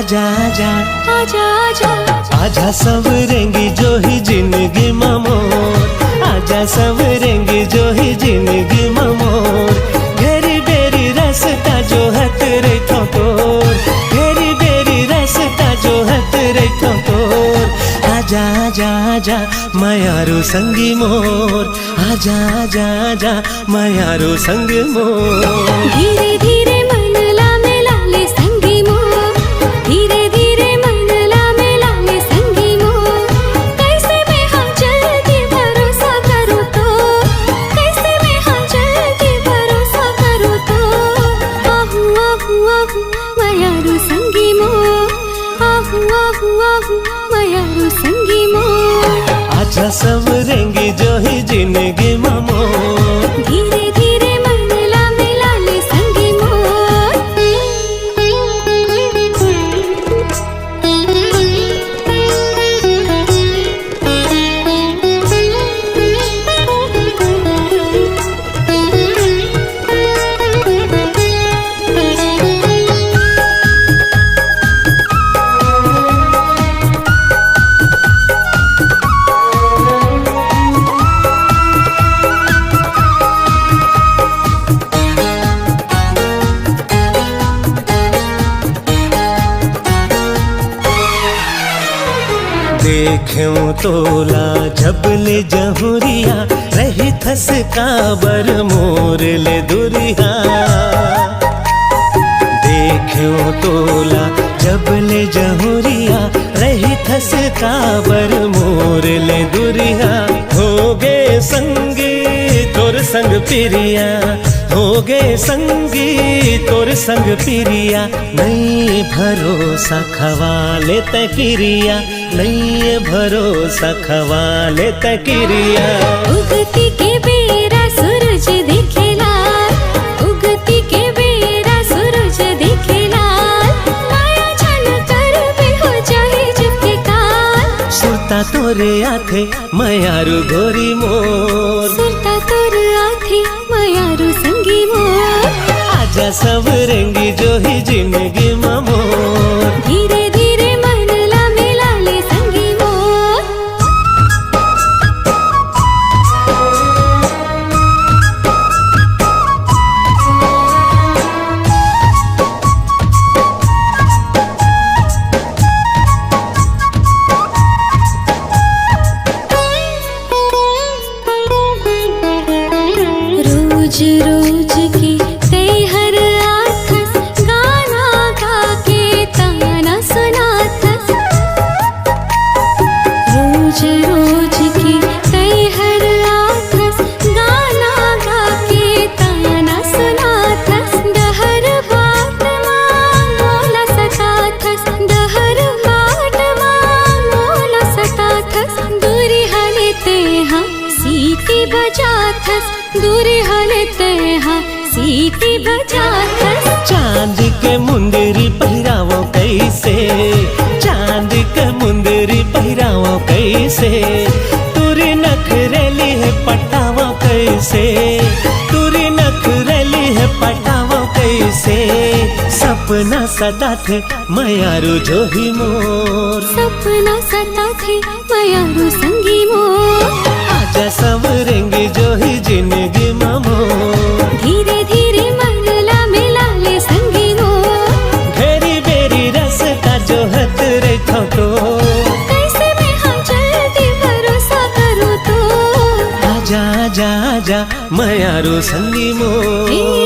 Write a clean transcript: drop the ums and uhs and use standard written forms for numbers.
आजा आजा आजा आजा आजा सवरेंगी जो ही जिंदगी ममोर, आजा सवरेंगी जो ही जिंदगी ममोर। घेरी बेरी रास्ता जो है तेरे ठोकर, घेरी बेरी रास्ता जो है तेरे ठोकर। आजा आजा आजा मायारू संगी मोर, आजा आजा आजा मायारू संग मोर। धीरे धीरे मन लामे लाले संगी मोर, धीरे धीरे मन लामे लाले संगी मोर। कैसे मैं हाँ जल्दी भरोसा करूँ तो, कैसे मैं हाँ जल्दी भरोसा करूँ तो। आहू आहू आहू मायारू संगी मोर, आहू आहू आहू मायारू संगी मोर। आजा सवरेंगी जो ही जिंदगी ममोर, धीरे धीरे मन लामे लाले संगी मोर। देख्यूं तोला झबले जहुरिया, रही थस काबर मोर ले दुरिया। देख्यूं तोला झबले जहुरिया, रही थस काबर मोर ले दुरिया। हो गे संगी तोर संग पिरिया, हो गे संगी तोर संग पिरिया। नहीं भरोसा खवाले तकिरिया, नहीं भरोसा खवाले तकिरिया। उगती के बेरा सूरज दिखेला, उगती के बेरा सूरज दिखेला। माया छन कर भी हो जाए जितके काल। सुरता तोरे आथे मायारू गोरी मोर, सुरता तोर आथे मायारू संगी मोर। आजा सवरेंगी जो ही जिंदगी ममोर। धीरे धीरे मन लामे लाले संगी मोर। रोज रोज की तेहर आथस, गाना गा के ताना सुनाथस। रोज रोज की तेहर आथस, गाना गा के ताना सुनाथस। दहर बाट मोला सताथस, दहर बाट मोला सताथस। दूरी हले ते हाँ सीटी बजाथस, दूरी हले ते हाँ सीटी बजाथस। चांद के मुंदरी पहिरावो कैसे, चांद के मुंदरी पहिरावो कैसे। तुरी नखरेली है पटावो कैसे, तुरी नखरेली है पटावो कैसे। सपना सदा थे मायारू जो ही मोर, सपना सता थे मायारू संगी मोर। आजा सवरेंगी जो ही जिंदगी ममोर। धीरे धीरे मन लामे लाले संगी मोर। घेरी बेरी रास्ता जो है तेरे ठोकर। कैसे मैं हाँ जल्दी भरोसा करूँ तो। आजा आजा आजा मायारू संगी मोर।